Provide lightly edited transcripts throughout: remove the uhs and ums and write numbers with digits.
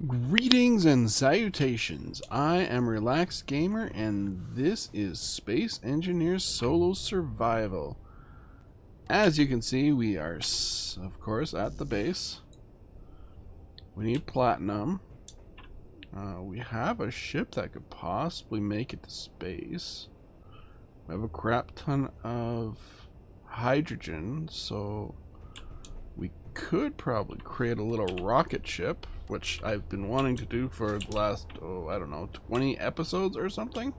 Greetings and salutations. I am Relaxed Gamer, and this is Space Engineers Solo Survival. As you can see, we are, of course, at the base. We need platinum. We have a ship that could possibly make it to space. We have a crap ton of hydrogen, so we could probably create a little rocket ship, which I've been wanting to do for the last, I don't know, 20 episodes or something.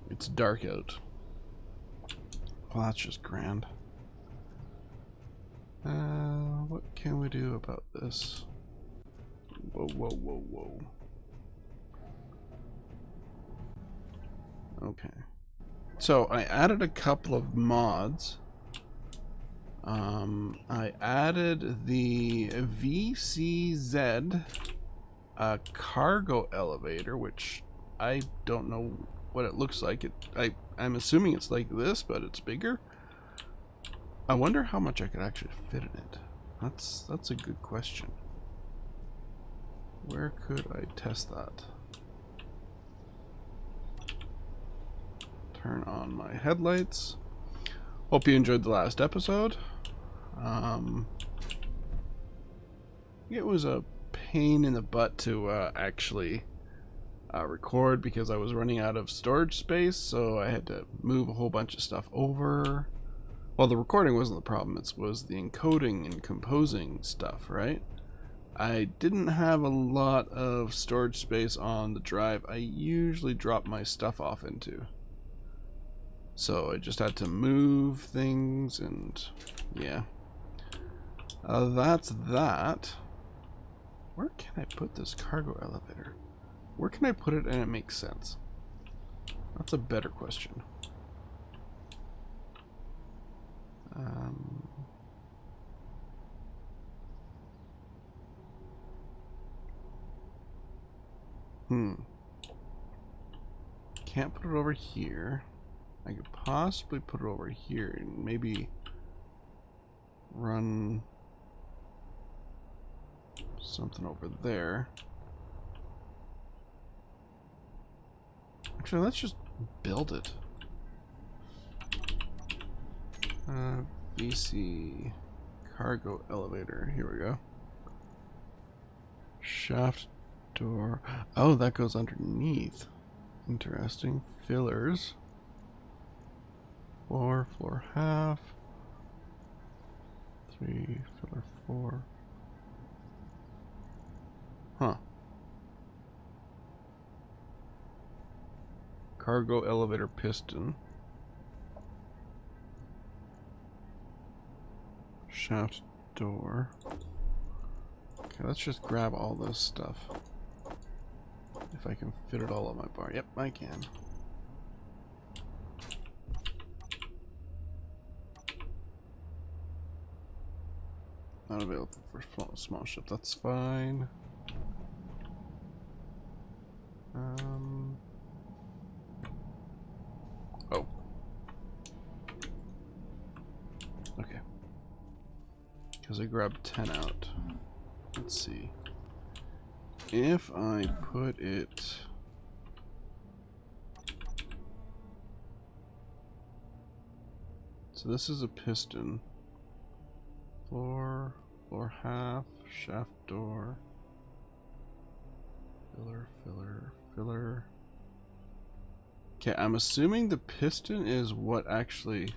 It's dark out. Well, that's just grand. What can we do about this? Whoa, whoa, whoa, whoa. Okay. So I added a couple of mods. I added the VCZ cargo elevator, which I don't know what it looks like. I'm assuming it's like this, but it's bigger. I wonder how much I could actually fit in it. That's a good question. Where could I test that? Turn on my headlights. Hope you enjoyed the last episode. It was a pain in the butt to actually record because I was running out of storage space, so I had to move a whole bunch of stuff over. Well, the recording wasn't the problem, it was the encoding and composing stuff, right? I didn't have a lot of storage space on the drive I usually drop my stuff off into. So I just had to move things, and yeah. That's that. Where can I put this cargo elevator? Where can I put it and it makes sense? That's a better question. Can't put it over here. I could possibly put it over here and maybe run something over there. Actually, let's just build it. VC cargo elevator. Here we go. Shaft door. Oh, that goes underneath. Interesting. Fillers. Floor half. 3, filler 4. Huh. Cargo elevator piston. Shaft door. Okay, let's just grab all this stuff. If I can fit it all on my bar. Yep, I can. Not available for small ship. That's fine. Oh. Okay. Because I grabbed 10 out. Let's see. If I put it... So this is a piston. Floor half, shaft door. Filler. Okay, I'm assuming the piston is what actually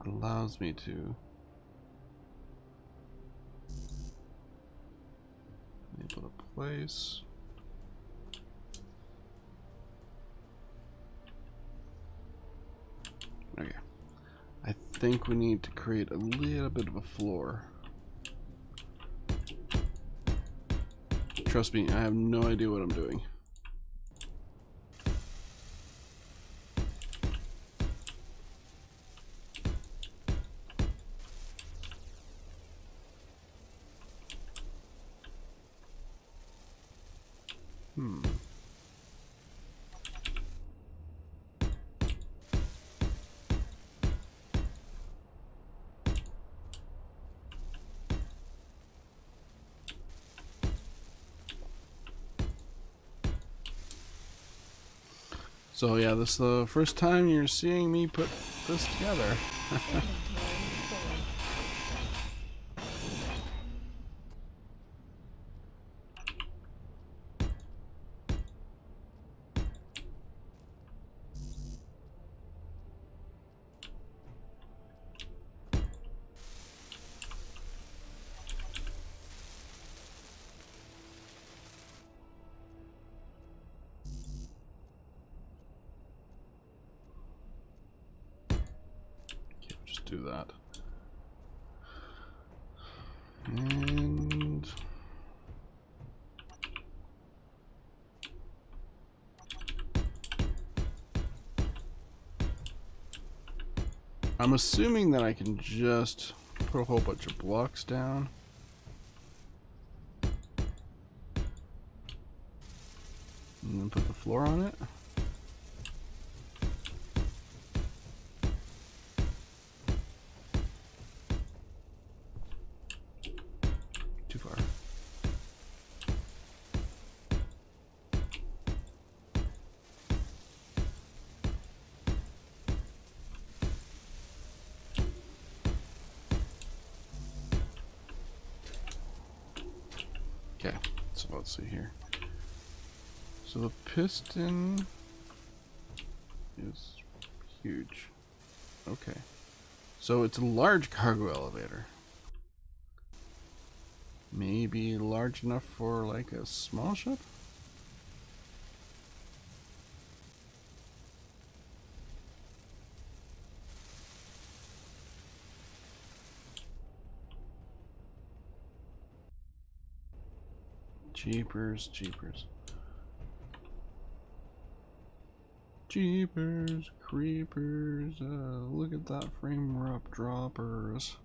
allows me to enable to place. Okay. I think we need to create a little bit of a floor. Trust me, I have no idea what I'm doing. So yeah, this is the first time you're seeing me put this together. Just do that. And I'm assuming that I can just put a whole bunch of blocks down. And then put the floor on it. Too far. Okay, so let's see here. So the piston is huge. Okay. So it's a large cargo elevator. Maybe large enough for like a small ship? Jeepers, jeepers. Jeepers, creepers, look at that frame up droppers.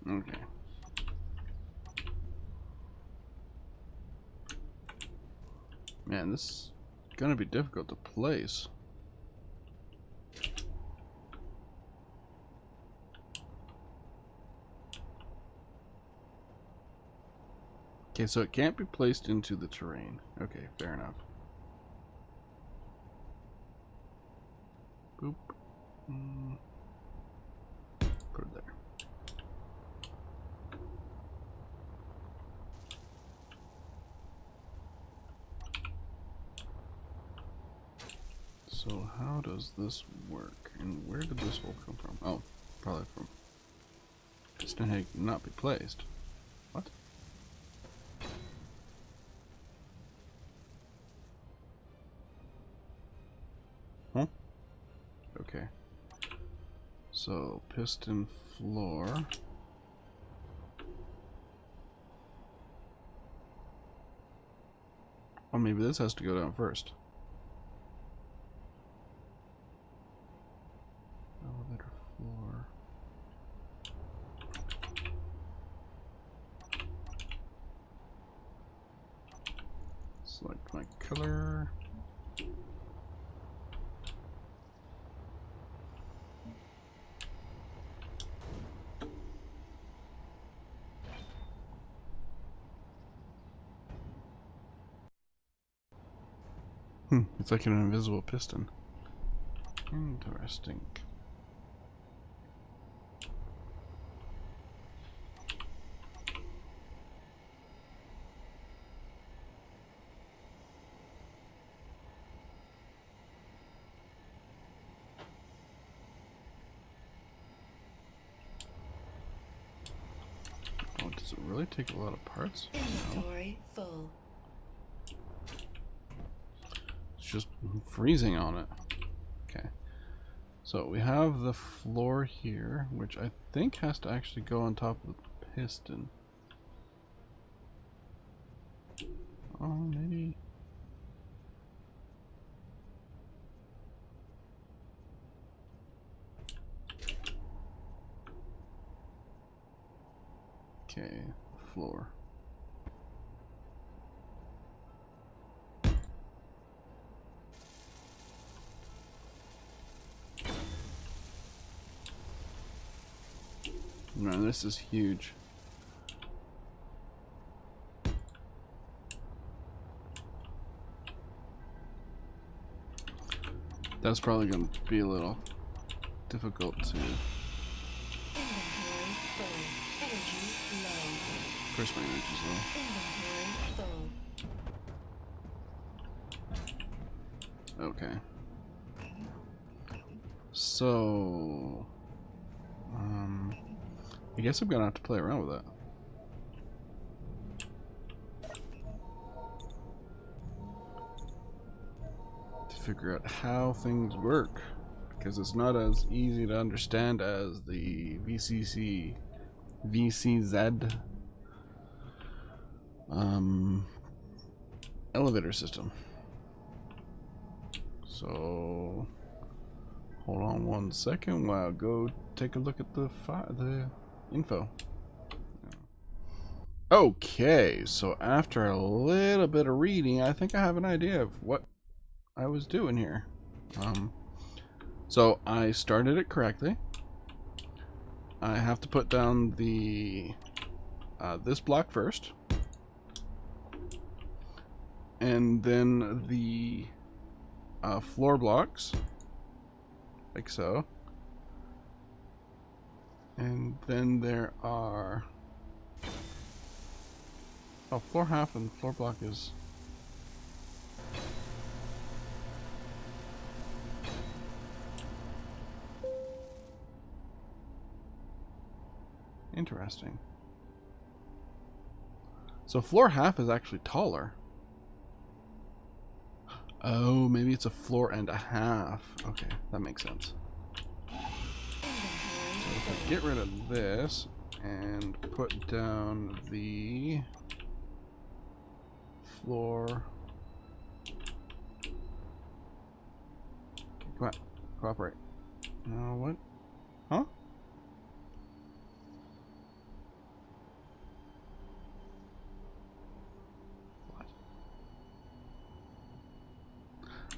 Okay. Man, this is gonna be difficult to place. Okay, so it can't be placed into the terrain. Okay, fair enough. Boop. Put it there. So how does this work? And where did this hole come from? Oh, probably from piston head not be placed. What? Huh? Okay. So piston floor. Oh, maybe this has to go down first. Elevator floor. Select my color. It's like an invisible piston. Interesting. Oh, does it really take a lot of parts? Inventory full. It's just freezing on it. Okay. So we have the floor here, which I think has to actually go on top of the piston. Oh, maybe. Okay, floor. Man, this is huge. That's probably going to be a little difficult to... Of course my energy's low. Okay. So... I guess I'm going to have to play around with that. To figure out how things work. Because it's not as easy to understand as the VCZ elevator system. So hold on 1 second while I go take a look at the info. Okay, so after a little bit of reading, I think I have an idea of what I was doing here. So I started it correctly. I have to put down the this block first, and then the floor blocks, like so. And then there are floor half and floor block is interesting. So floor half is actually taller. Oh, maybe it's a floor and a half. Okay, that makes sense. So if I get rid of this and put down the floor. Okay, come on, cooperate. No, what? Huh? What?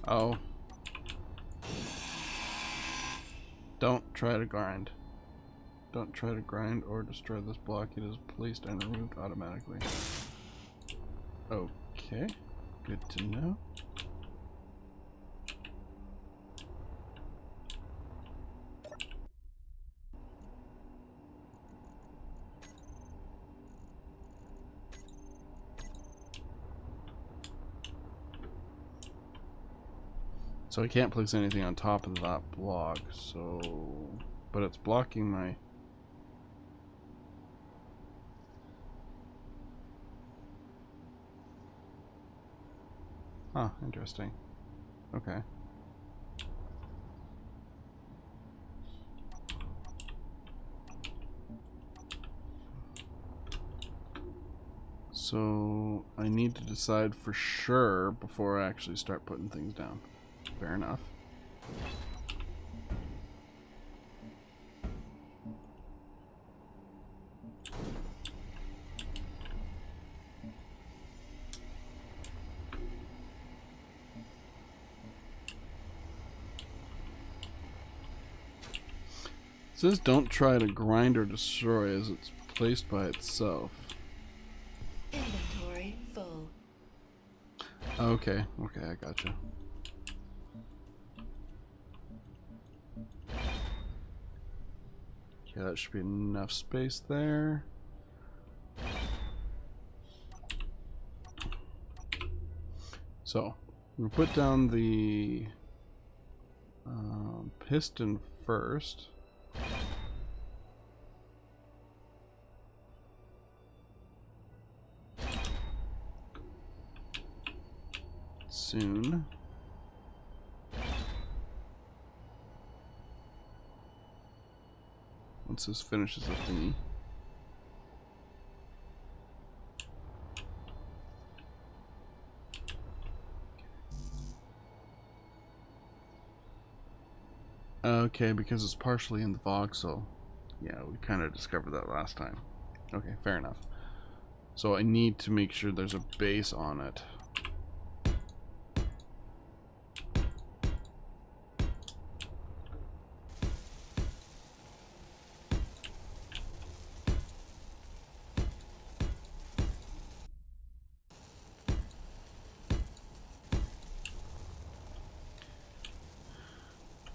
Oh. Don't try to grind. Don't try to grind or destroy this block. It is placed and removed automatically. Okay, good to know. So I can't place anything on top of that block, so... But it's blocking my... Huh, interesting. Okay. So I need to decide for sure before I actually start putting things down. Fair enough. It says don't try to grind or destroy as it's placed by itself. Inventory full. Okay, okay, I gotcha. Okay, that should be enough space there. So, we'll put down the piston first. Soon. Once this finishes the thingy. Okay, because it's partially in the voxel. Yeah, we kind of discovered that last time. Okay, fair enough. So I need to make sure there's a base on it.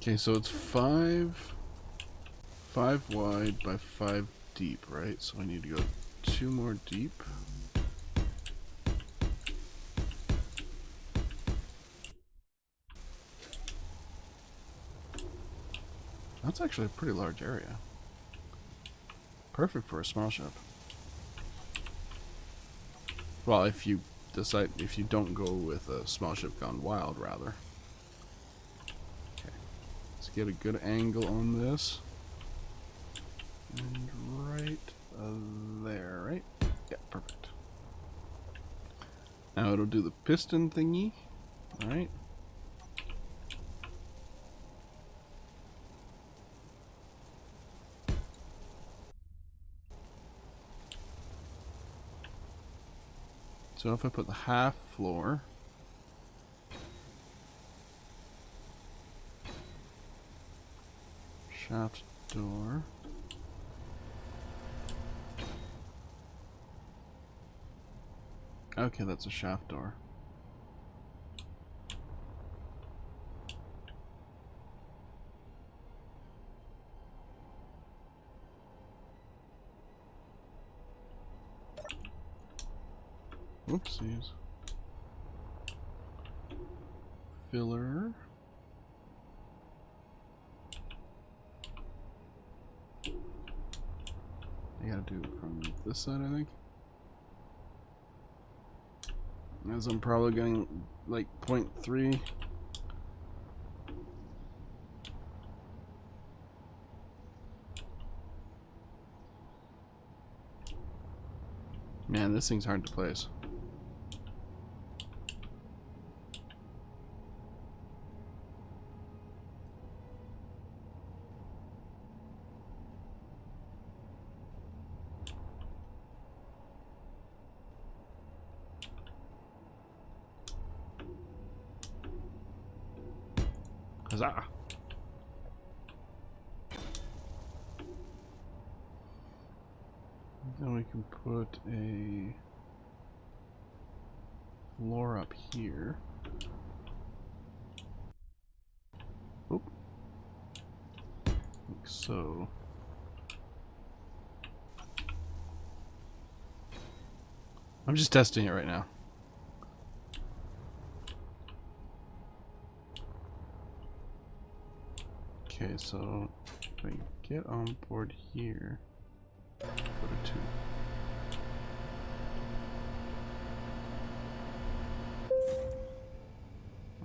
Okay, so it's five wide by 5 deep, right? So I need to go 2 more deep. That's actually a pretty large area. Perfect for a small ship. Well, if you don't go with a small ship gone wild, rather. Okay, let's get a good angle on this. And right there, right? Yeah, perfect. Now it'll do the piston thingy, alright? So if I put the half floor, shaft door, okay, that's a shaft door. Whoopsies. Filler. I gotta do it from this side, I think. As I'm probably getting like 0.3. Man, this thing's hard to place. Huzzah! Then we can put a floor up here. Oop. Like so. I'm just testing it right now. Okay, so if I get on board here, put a 2.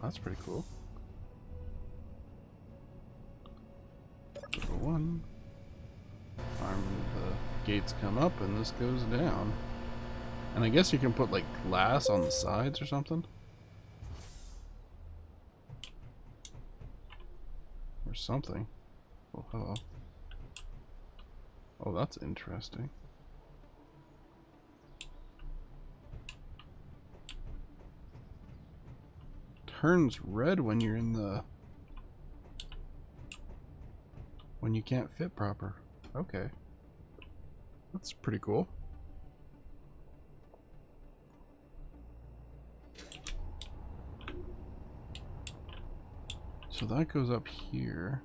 That's pretty cool. Put a 1. Arm, the gates come up and this goes down. And I guess you can put like glass on the sides or something. Or something. Oh, hello. Oh, that's interesting. Turns red when you're in the... when you can't fit proper. Okay. That's pretty cool. So that goes up here.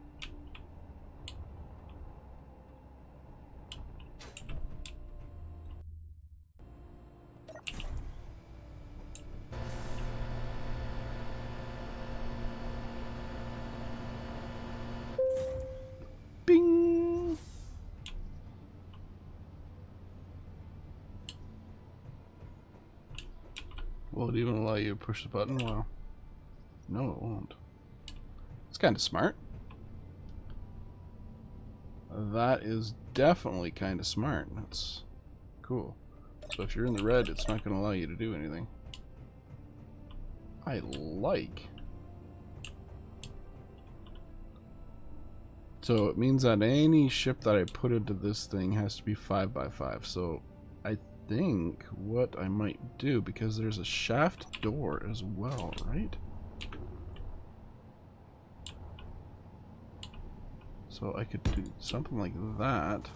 Bing! Will it even allow you to push the button? Well, no, it won't. It's kind of smart. That is definitely kind of smart. That's cool. So if you're in the red, it's not going to allow you to do anything. I like. So it means that any ship that I put into this thing has to be 5 by 5. So I think what I might do, because there's a shaft door as well, right? So I could do something like that.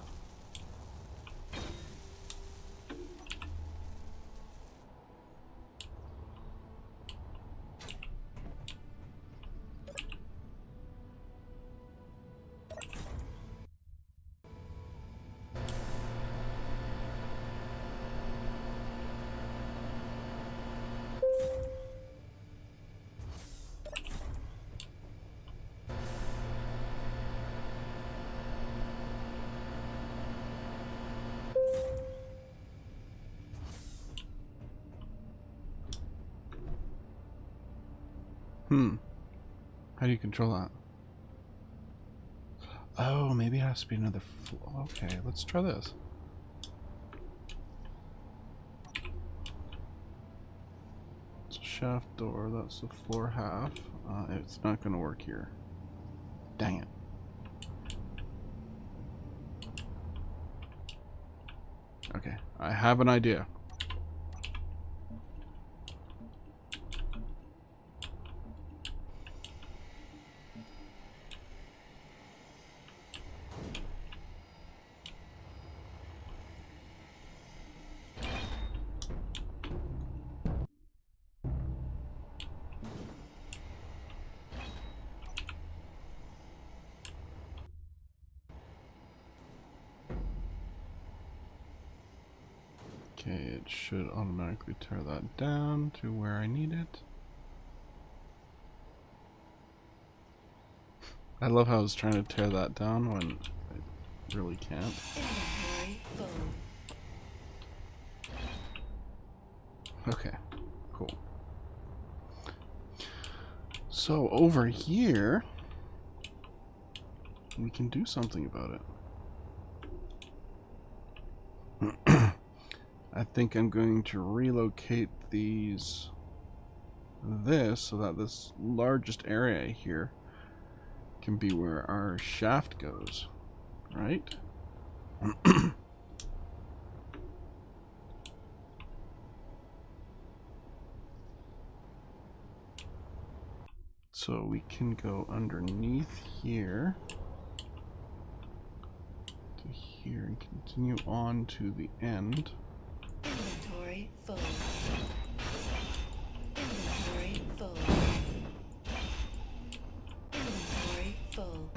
How do you control that? Oh, maybe it has to be another floor. Okay, let's try this. It's a shaft door. That's the floor half. It's not going to work here. Dang it. Okay, I have an idea. Okay, it should automatically tear that down to where I need it. I love how I was trying to tear that down when I really can't. Okay, cool. So over here, we can do something about it. I think I'm going to relocate this so that this largest area here can be where our shaft goes, right? So we can go underneath here to here and continue on to the end. Inventory full. Inventory full. Inventory full.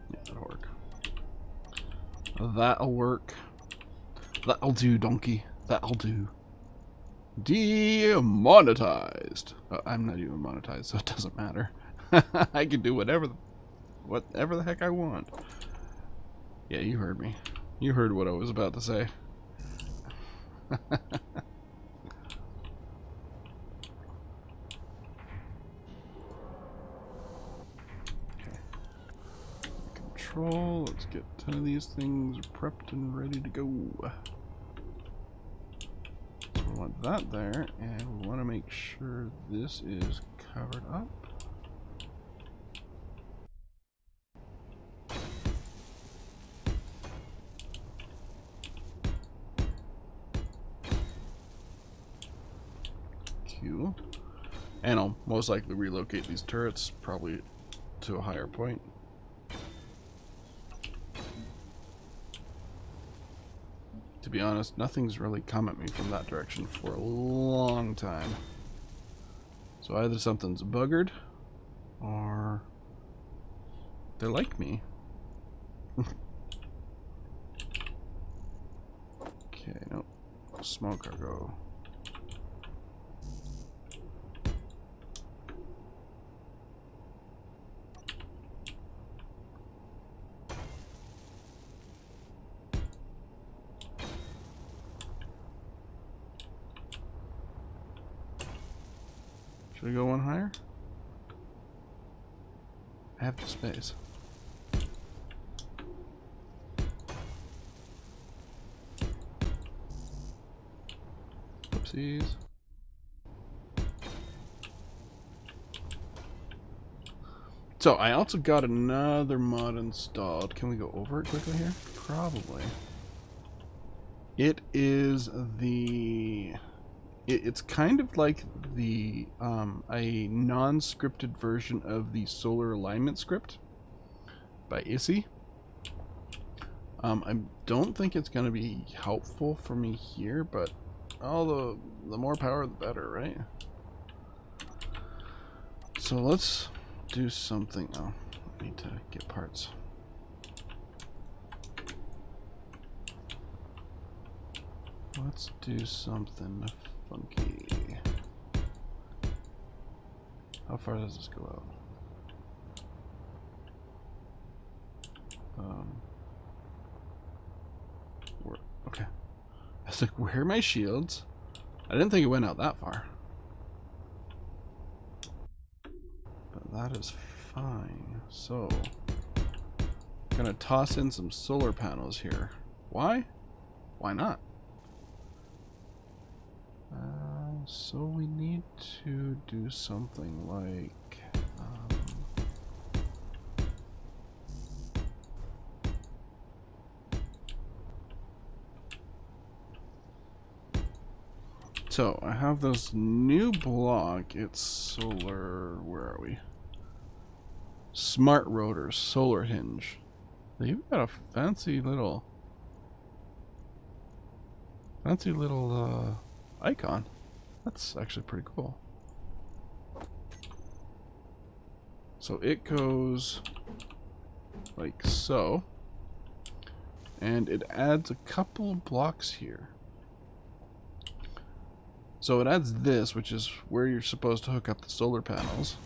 Yeah, that'll work. That'll work. That'll do, donkey. That'll do. Demonetized. I'm not even monetized, so it doesn't matter. I can do whatever the heck I want. Yeah, you heard me. You heard what I was about to say. Okay. Control. Let's get 10 of these things prepped and ready to go. We want that there, and we want to make sure this is covered up. Q. And I'll most likely relocate these turrets, probably to a higher point. To be honest, nothing's really come at me from that direction for a long time. So either something's buggered, or they like me. Okay, nope. Small cargo. Should I go one higher? I have the space. Oopsies. So I also got another mod installed. Can we go over it quickly here? Probably. It is it's kind of like the a non-scripted version of the solar alignment script by Issy. I don't think it's going to be helpful for me here, but all the more power the better, right? So let's do something. Oh, I need to get parts. Let's do something funky. How far does this go out? Okay. I was like, where are my shields? I didn't think it went out that far. But that is fine. So, gonna toss in some solar panels here. Why? Why not? So we need to do something like... so I have this new block. It's solar... Where are we? Smart rotors, solar hinge. They've got a fancy little icon. That's actually pretty cool. So it goes like so, and it adds a couple blocks here. So it adds this, which is where you're supposed to hook up the solar panels.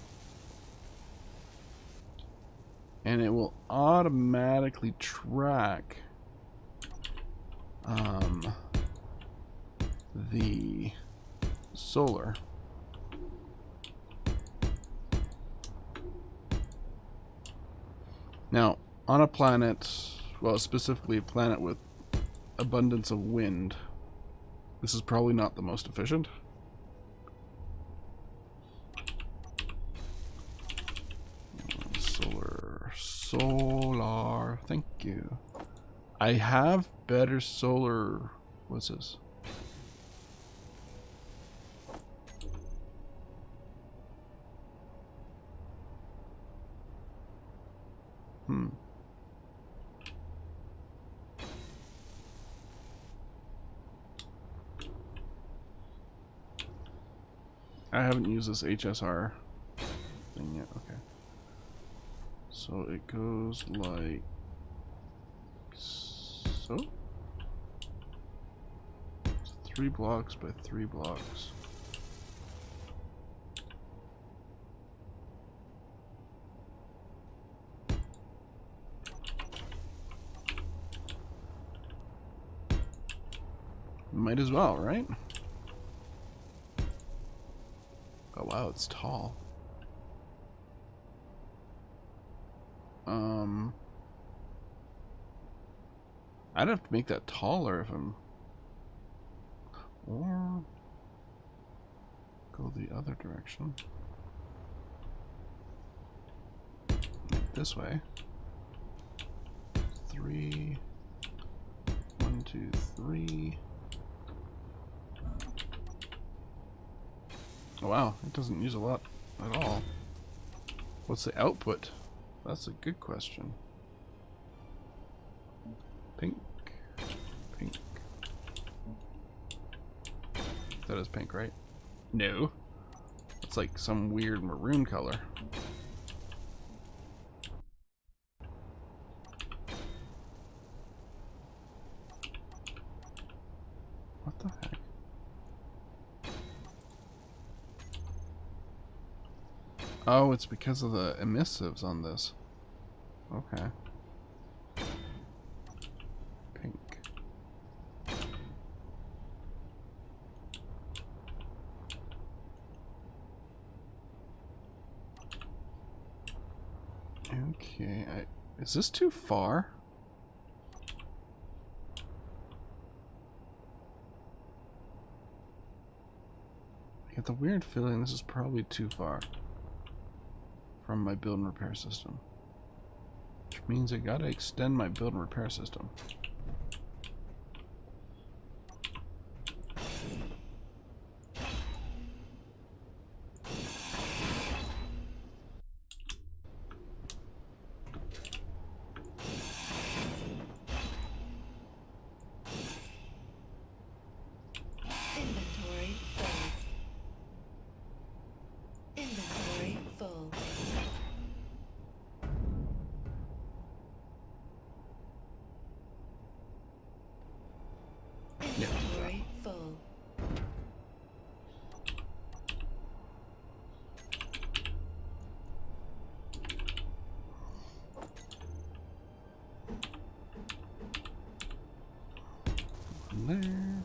And it will automatically track the solar. Now, on a planet, well, specifically a planet with abundance of wind, this is probably not the most efficient. Solar, thank you. I have better solar, what's this? I haven't used this HSR thing yet, okay. So it goes like so. It's 3 blocks by 3 blocks. Might as well, right? Oh wow, it's tall. I'd have to make that taller if I'm... Or... go the other direction. This way. 3... 1, 2, 3... Oh, wow, it doesn't use a lot at all. What's the output? That's a good question. Pink. Pink. That is pink, right? No. It's like some weird maroon color. What the heck? Oh, it's because of the emissives on this. Okay. Pink. Okay, is this too far? I get the weird feeling this is probably too far from my build and repair system. Which means I gotta extend my build and repair system. Inventory full. Inventory full. Inventory full. there.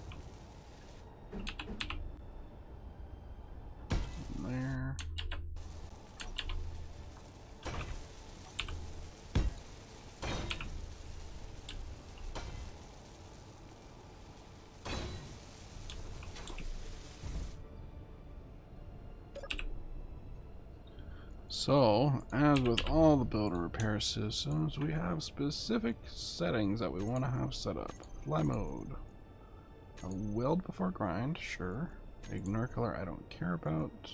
There. So, as with all the builder repair systems, we have specific settings that we want to have set up. Fly mode. Weld before grind, sure. Ignore color, I don't care about.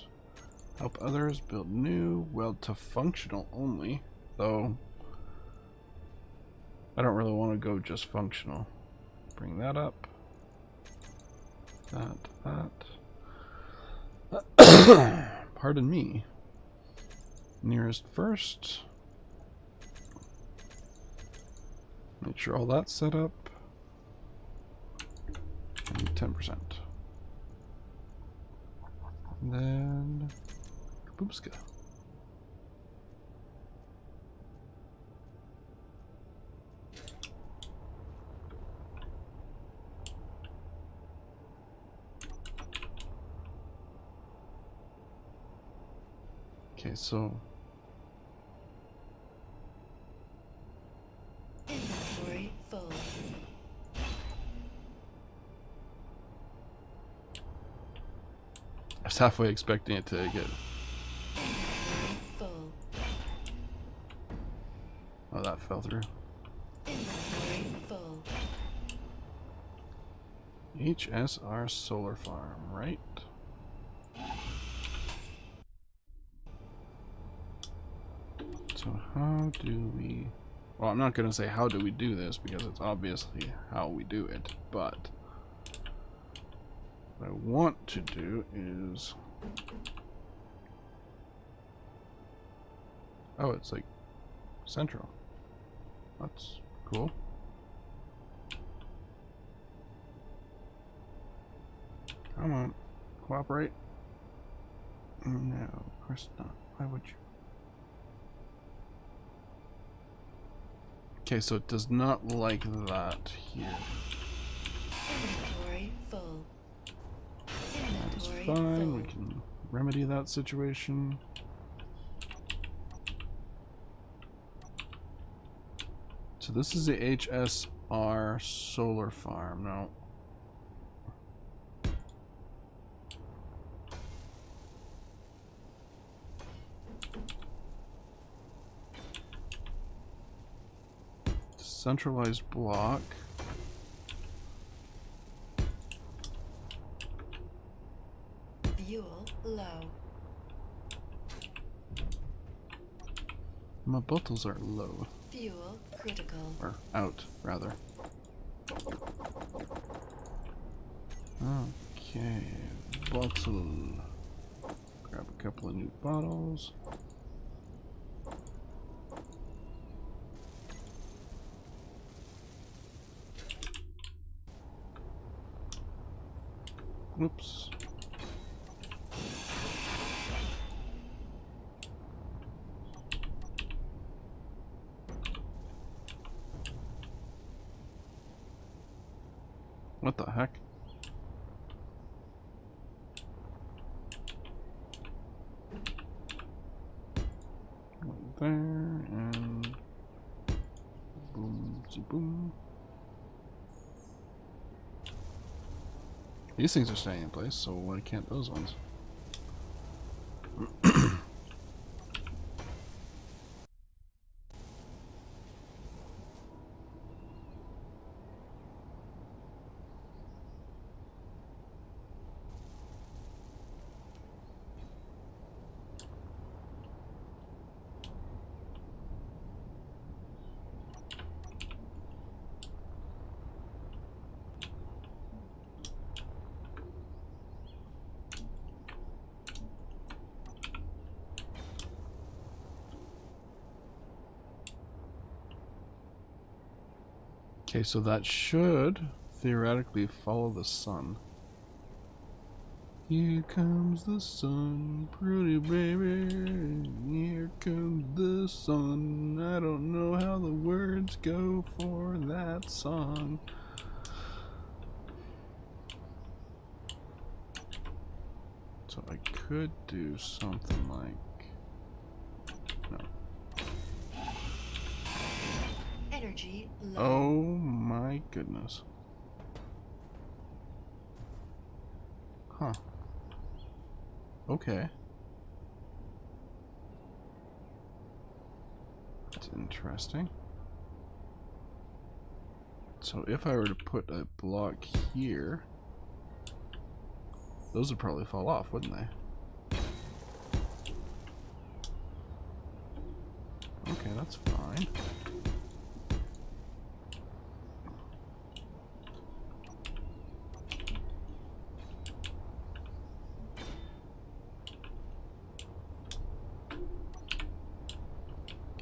Help others, build new. Weld to functional only, though I don't really want to go just functional. Bring that up. That. Pardon me. Nearest first. Make sure all that's set up. And 10%. And then Boomska. Okay, so Inventory full. I was halfway expecting it to get. Inventory full. Oh, that fell through. Inventory full. HSR Solar Farm, right? So how do we... Well, I'm not going to say how do we do this because it's obviously how we do it, but what I want to do is... Oh, it's like central. That's cool. Come on, cooperate. No, of course not. Why would you? Okay, so it does not like that here. Inventory full. That's Inventory fine. full. We can remedy that situation. So this is the HSR solar farm. No. Centralized block. Fuel low. My bottles are low. Fuel critical. Or out, rather. Okay. Bottle. Grab a couple of new bottles. Oops. What the heck? Right there, and boom, boom. These things are staying in place, so why can't those ones? Okay, so that should theoretically follow the sun. Here comes the sun, pretty baby. Here comes the sun. I don't know how the words go for that song. So I could do something like... No. Energy low. Oh my goodness. Huh. Okay. That's interesting. So if I were to put a block here, those would probably fall off, wouldn't they? Okay, that's fine.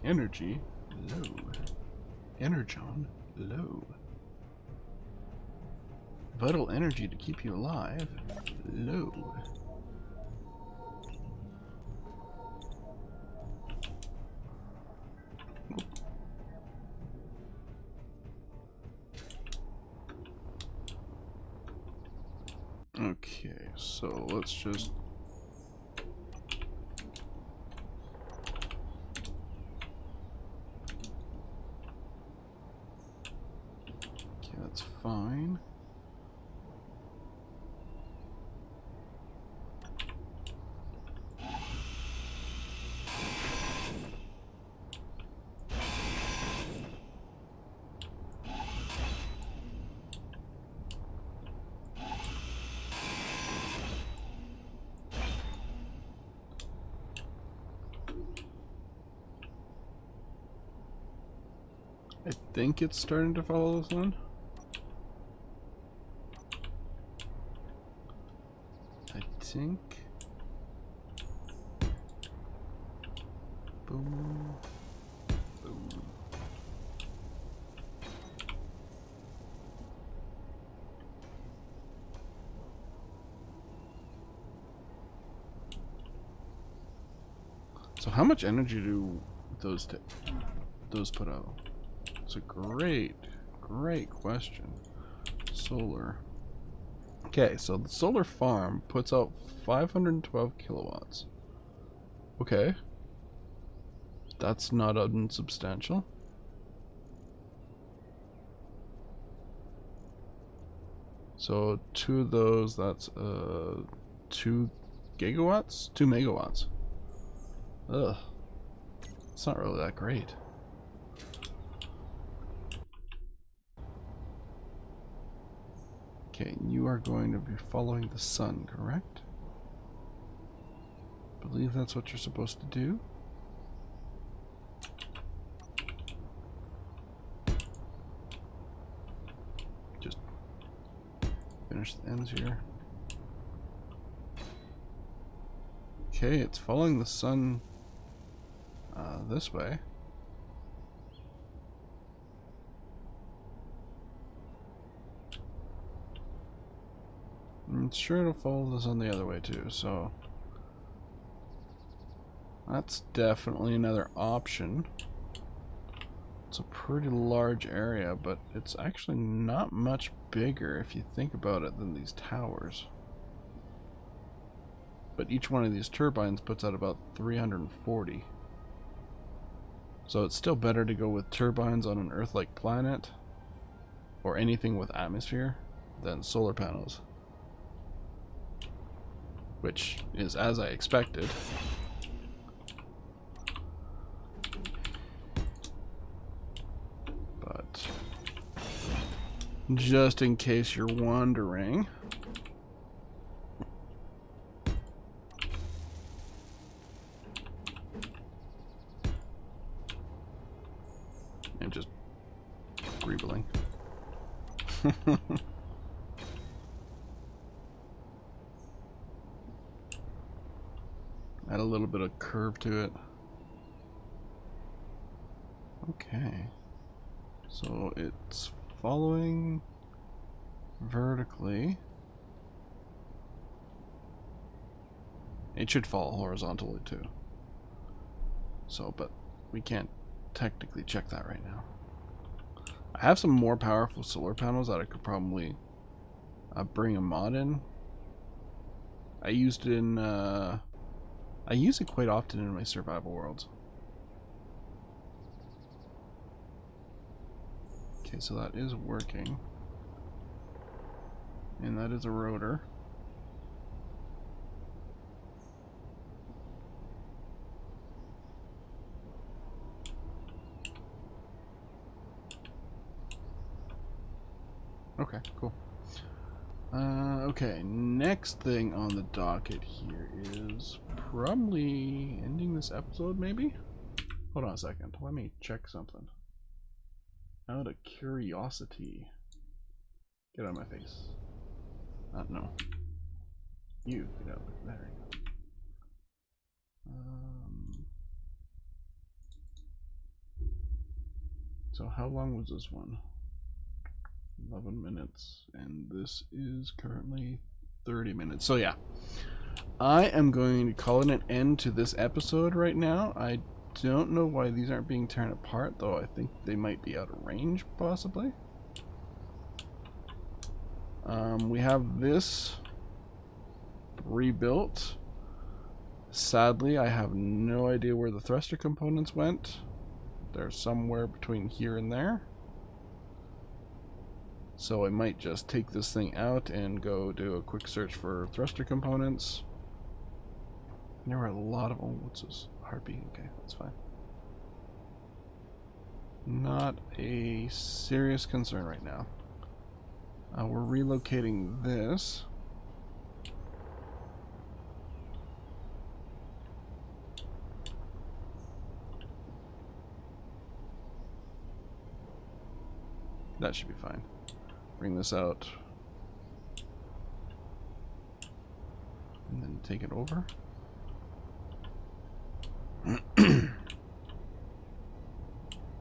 Energy low. Energon low. Vital energy to keep you alive low. Okay, so let's just... Okay, that's fine. I think it's starting to follow the sun. I think. Boom. Boom. So how much energy do those put out? It's a great question. Solar. Okay, so the solar farm puts out 512 kilowatts. Okay. That's not unsubstantial. So 2 of those, that's 2 gigawatts? 2 megawatts. Ugh. It's not really that great. Okay, you are going to be following the sun, correct? I believe that's what you're supposed to do. Just finish the ends here. Okay, it's following the sun this way. I'm sure it'll follow this on the other way too, so that's definitely another option. It's a pretty large area, but it's actually not much bigger if you think about it than these towers. But each one of these turbines puts out about 340. So it's still better to go with turbines on an Earth-like planet or anything with atmosphere than solar panels. Which is as I expected. But just in case you're wondering, I'm just greebling. Add a little bit of curve to it. Okay. So it's following vertically. It should fall horizontally too. So, but we can't technically check that right now. I have some more powerful solar panels that I could probably bring a mod in I used it in, I use it quite often in my survival worlds. Okay, so that is working. And that is a rotor. Okay, cool. Okay, next thing on the docket here is probably ending this episode, maybe? Hold on a second. Let me check something. Out of curiosity. Get out of my face. No. You, get out. There you go. So how long was this one? 11 minutes, and this is currently 30 minutes. So yeah, I am going to call it an end to this episode right now. I don't know why these aren't being torn apart, though. I think they might be out of range, possibly. We have this rebuilt. Sadly, I have no idea where the thruster components went. They're somewhere between here and there. So I might just take this thing out and go do a quick search for thruster components. There were a lot of... Oh, what's this? Heartbeat. Okay, that's fine. Not a serious concern right now. We're relocating this. That should be fine. Bring this out. And then take it over.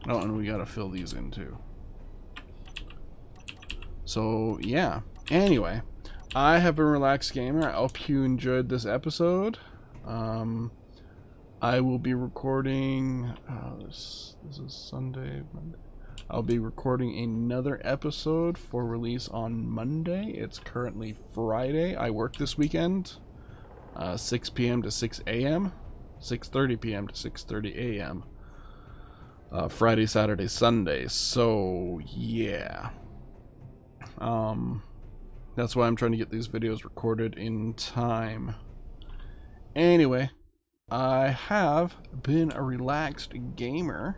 Oh, and we gotta fill these in too. So, yeah. Anyway, I have been Relaxed Gamer. I hope you enjoyed this episode. I will be recording... this is Sunday, Monday. I'll be recording another episode for release on Monday. It's currently Friday. I work this weekend. 6 p.m. to 6 a.m. 6:30 p.m. to 6:30 a.m. Friday, Saturday, Sunday. So, yeah. That's why I'm trying to get these videos recorded in time. Anyway, I have been a Relaxed Gamer,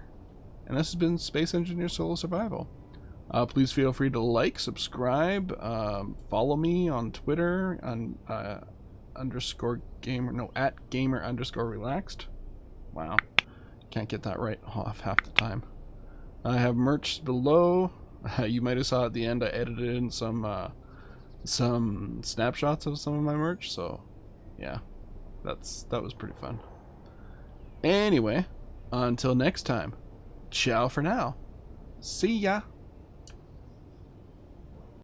and this has been Space Engineer Solo Survival. Please feel free to like, subscribe, follow me on Twitter on at gamer_relaxed. Wow, can't get that right off half the time. I have merch below. You might have saw at the end I edited in some snapshots of some of my merch, so yeah, that was pretty fun. Anyway, until next time, ciao for now. See ya.